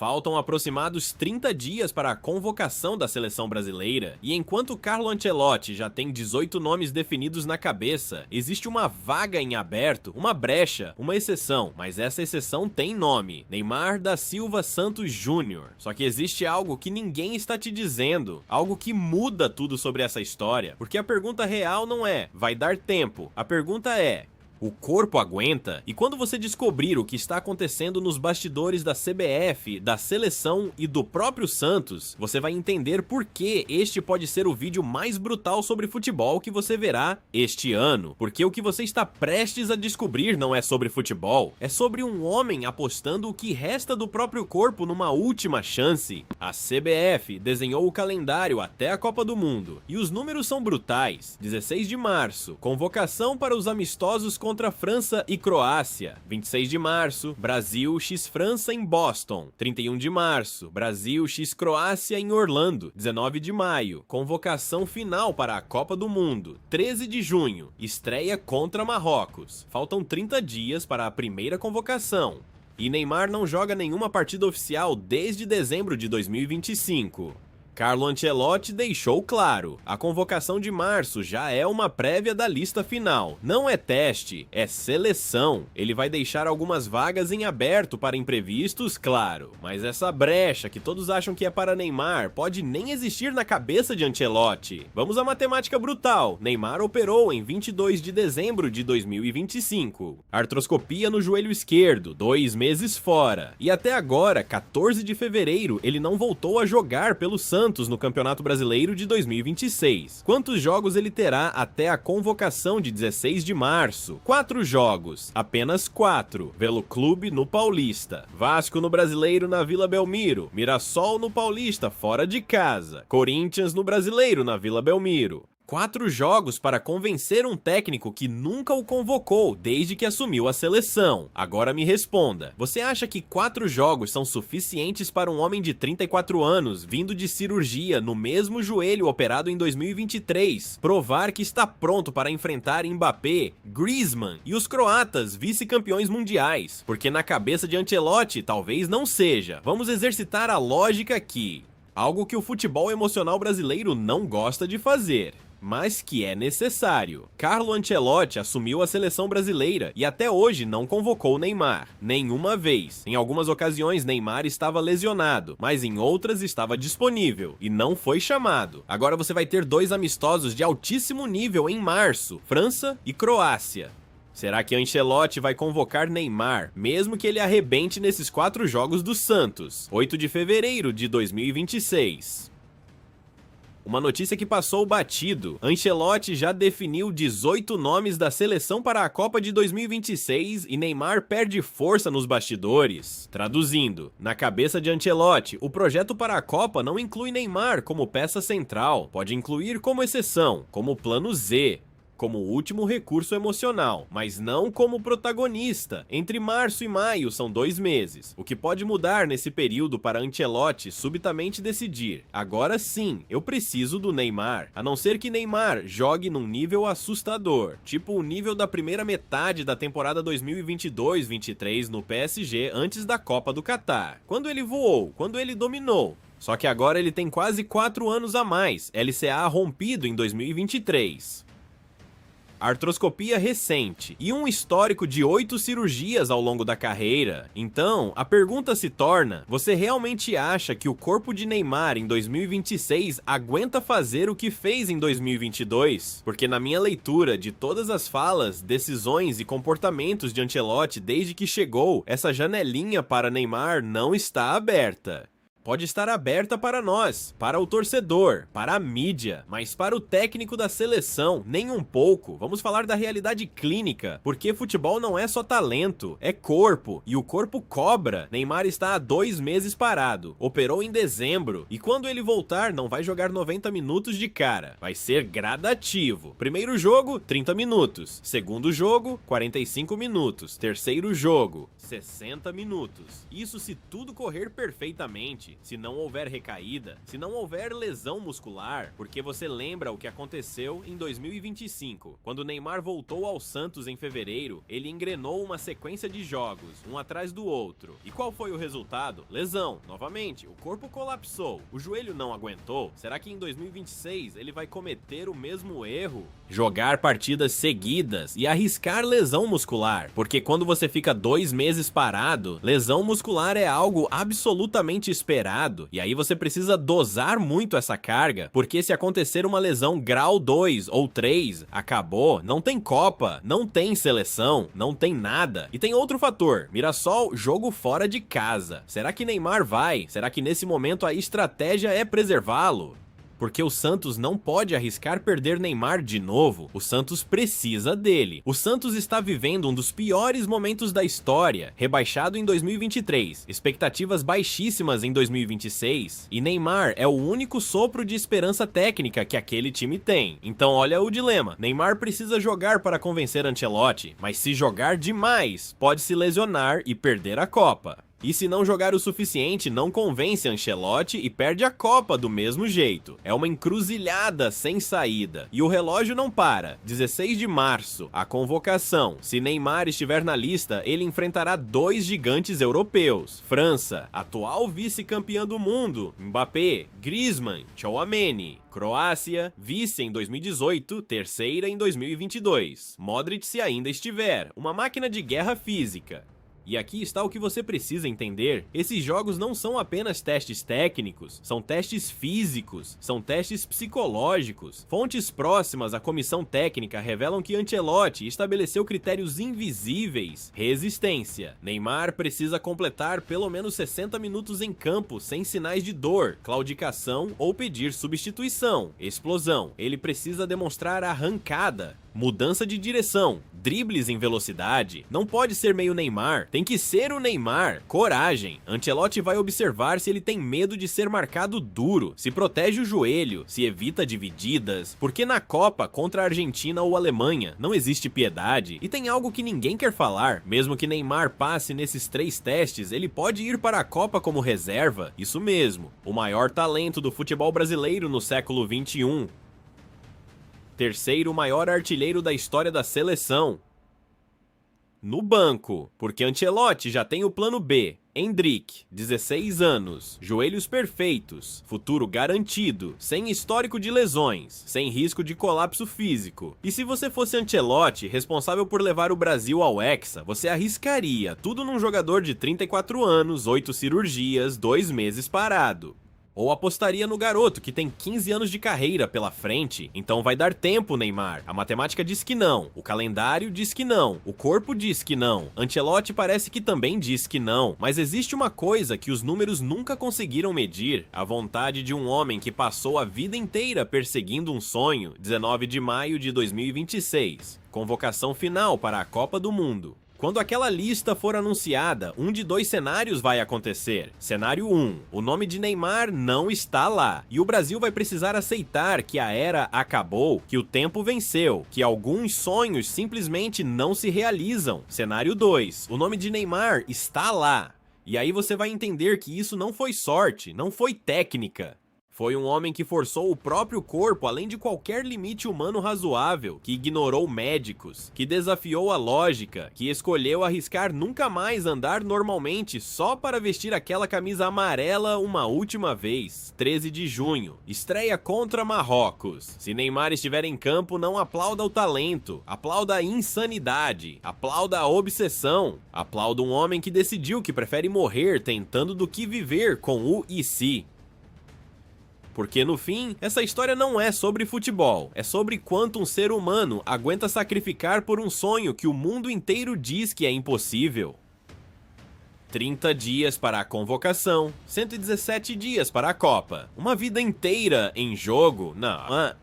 Faltam aproximados 30 dias para a convocação da seleção brasileira, e enquanto Carlo Ancelotti já tem 18 nomes definidos na cabeça, existe uma vaga em aberto, uma brecha, uma exceção, mas essa exceção tem nome: Neymar da Silva Santos Júnior. Só que existe algo que ninguém está te dizendo, algo que muda tudo sobre essa história, porque a pergunta real não é, vai dar tempo? A pergunta é, o corpo aguenta? E quando você descobrir o que está acontecendo nos bastidores da CBF, da seleção e do próprio Santos, você vai entender por que este pode ser o vídeo mais brutal sobre futebol que você verá este ano. Porque o que você está prestes a descobrir não é sobre futebol, é sobre um homem apostando o que resta do próprio corpo numa última chance. A CBF desenhou o calendário até a Copa do Mundo, e os números são brutais. 16 de março, convocação para os amistosos contra França e Croácia. 26 de março, Brasil x França em Boston. 31 de março, Brasil x Croácia em Orlando. 19 de maio, convocação final para a Copa do Mundo. 13 de junho, estreia contra Marrocos. Faltam 30 dias para a primeira convocação. E Neymar não joga nenhuma partida oficial desde dezembro de 2025. Carlo Ancelotti deixou claro, a convocação de março já é uma prévia da lista final. Não é teste, é seleção. Ele vai deixar algumas vagas em aberto para imprevistos, claro. Mas essa brecha que todos acham que é para Neymar pode nem existir na cabeça de Ancelotti. Vamos à matemática brutal. Neymar operou em 22 de dezembro de 2025. Artroscopia no joelho esquerdo, 2 meses fora. E até agora, 14 de fevereiro, ele não voltou a jogar pelo Santos no Campeonato Brasileiro de 2026. Quantos jogos ele terá até a convocação de 16 de março? 4 jogos, apenas 4. Velo Clube no Paulista, Vasco no Brasileiro na Vila Belmiro, Mirassol no Paulista fora de casa, Corinthians no Brasileiro na Vila Belmiro. 4 jogos para convencer um técnico que nunca o convocou desde que assumiu a seleção. Agora me responda, você acha que 4 jogos são suficientes para um homem de 34 anos, vindo de cirurgia no mesmo joelho operado em 2023, provar que está pronto para enfrentar Mbappé, Griezmann e os croatas, vice-campeões mundiais? Porque na cabeça de Ancelotti talvez não seja. Vamos exercitar a lógica aqui. Algo que o futebol emocional brasileiro não gosta de fazer, mas que é necessário. Carlo Ancelotti assumiu a seleção brasileira e até hoje não convocou Neymar, nenhuma vez. Em algumas ocasiões Neymar estava lesionado, mas em outras estava disponível e não foi chamado. Agora você vai ter 2 amistosos de altíssimo nível em março, França e Croácia. Será que Ancelotti vai convocar Neymar, mesmo que ele arrebente nesses 4 jogos do Santos? 8 de fevereiro de 2026. Uma notícia que passou batido. Ancelotti já definiu 18 nomes da seleção para a Copa de 2026 e Neymar perde força nos bastidores. Traduzindo, na cabeça de Ancelotti, o projeto para a Copa não inclui Neymar como peça central, pode incluir como exceção, como plano Z, como último recurso emocional, mas não como protagonista. Entre março e maio são 2 meses. O que pode mudar nesse período para Ancelotti subitamente decidir: agora sim, eu preciso do Neymar. A não ser que Neymar jogue num nível assustador, tipo o nível da primeira metade da temporada 2022-23 no PSG antes da Copa do Catar. Quando ele voou, quando ele dominou. Só que agora ele tem quase 4 anos a mais, LCA rompido em 2023. Artroscopia recente e um histórico de 8 cirurgias ao longo da carreira. Então, a pergunta se torna: você realmente acha que o corpo de Neymar em 2026 aguenta fazer o que fez em 2022? Porque na minha leitura de todas as falas, decisões e comportamentos de Ancelotti desde que chegou, essa janelinha para Neymar não está aberta. Pode estar aberta para nós, para o torcedor, para a mídia, mas para o técnico da seleção, nem um pouco. Vamos falar da realidade clínica, porque futebol não é só talento, é corpo, e o corpo cobra. Neymar está há 2 meses parado, operou em dezembro, e quando ele voltar não vai jogar 90 minutos de cara, vai ser gradativo. Primeiro jogo, 30 minutos, segundo jogo, 45 minutos, terceiro jogo, 60 minutos. Isso se tudo correr perfeitamente. Ancelotti, se não houver recaída, se não houver lesão muscular, porque você lembra o que aconteceu em 2025, quando Neymar voltou ao Santos em fevereiro, ele engrenou uma sequência de jogos, um atrás do outro. E qual foi o resultado? Lesão, novamente, o corpo colapsou, o joelho não aguentou. Será que em 2026 ele vai cometer o mesmo erro? Jogar partidas seguidas e arriscar lesão muscular, porque quando você fica 2 meses parado, lesão muscular é algo absolutamente esperado, e aí você precisa dosar muito essa carga, porque se acontecer uma lesão grau 2 ou 3, acabou, não tem Copa, não tem seleção, não tem nada. E tem outro fator, Mirassol, jogo fora de casa. Será que Neymar vai? Será que nesse momento a estratégia é preservá-lo? Porque o Santos não pode arriscar perder Neymar de novo. O Santos precisa dele. O Santos está vivendo um dos piores momentos da história, rebaixado em 2023, expectativas baixíssimas em 2026, e Neymar é o único sopro de esperança técnica que aquele time tem. Então olha o dilema, Neymar precisa jogar para convencer Ancelotti, mas se jogar demais, pode se lesionar e perder a Copa. E se não jogar o suficiente, não convence Ancelotti e perde a Copa do mesmo jeito. É uma encruzilhada sem saída. E o relógio não para. 16 de março, a convocação. Se Neymar estiver na lista, ele enfrentará 2 gigantes europeus. França, atual vice-campeã do mundo, Mbappé, Griezmann, Tchouaméni. Croácia, vice em 2018, terceira em 2022. Modric se ainda estiver, uma máquina de guerra física. E aqui está o que você precisa entender. Esses jogos não são apenas testes técnicos, são testes físicos, são testes psicológicos. Fontes próximas à comissão técnica revelam que Ancelotti estabeleceu critérios invisíveis. Resistência. Neymar precisa completar pelo menos 60 minutos em campo sem sinais de dor, claudicação ou pedir substituição. Explosão. Ele precisa demonstrar arrancada. Mudança de direção, dribles em velocidade, não pode ser meio Neymar, tem que ser o Neymar, coragem. Ancelotti vai observar se ele tem medo de ser marcado duro, se protege o joelho, se evita divididas, porque na Copa contra a Argentina ou Alemanha não existe piedade. E tem algo que ninguém quer falar, mesmo que Neymar passe nesses 3 testes, ele pode ir para a Copa como reserva, isso mesmo, o maior talento do futebol brasileiro no século XXI. Terceiro maior artilheiro da história da seleção. No banco, porque Ancelotti já tem o plano B. Endrick, 16 anos, joelhos perfeitos, futuro garantido, sem histórico de lesões, sem risco de colapso físico. E se você fosse Ancelotti, responsável por levar o Brasil ao Hexa, você arriscaria tudo num jogador de 34 anos, 8 cirurgias, 2 meses parado. Ou apostaria no garoto que tem 15 anos de carreira pela frente, então vai dar tempo, Neymar. A matemática diz que não, o calendário diz que não, o corpo diz que não, Ancelotti parece que também diz que não, mas existe uma coisa que os números nunca conseguiram medir, a vontade de um homem que passou a vida inteira perseguindo um sonho. 19 de maio de 2026, convocação final para a Copa do Mundo. Quando aquela lista for anunciada, um de 2 cenários vai acontecer. Cenário 1, o nome de Neymar não está lá, e o Brasil vai precisar aceitar que a era acabou, que o tempo venceu, que alguns sonhos simplesmente não se realizam. Cenário 2, o nome de Neymar está lá, e aí você vai entender que isso não foi sorte, não foi técnica. Foi um homem que forçou o próprio corpo além de qualquer limite humano razoável, que ignorou médicos, que desafiou a lógica, que escolheu arriscar nunca mais andar normalmente só para vestir aquela camisa amarela uma última vez. 13 de junho, estreia contra Marrocos. Se Neymar estiver em campo, não aplauda o talento, aplauda a insanidade, aplauda a obsessão, aplauda um homem que decidiu que prefere morrer tentando do que viver com o e se. Porque no fim, essa história não é sobre futebol, é sobre quanto um ser humano aguenta sacrificar por um sonho que o mundo inteiro diz que é impossível. 30 dias para a convocação, 117 dias para a Copa, uma vida inteira em jogo, não,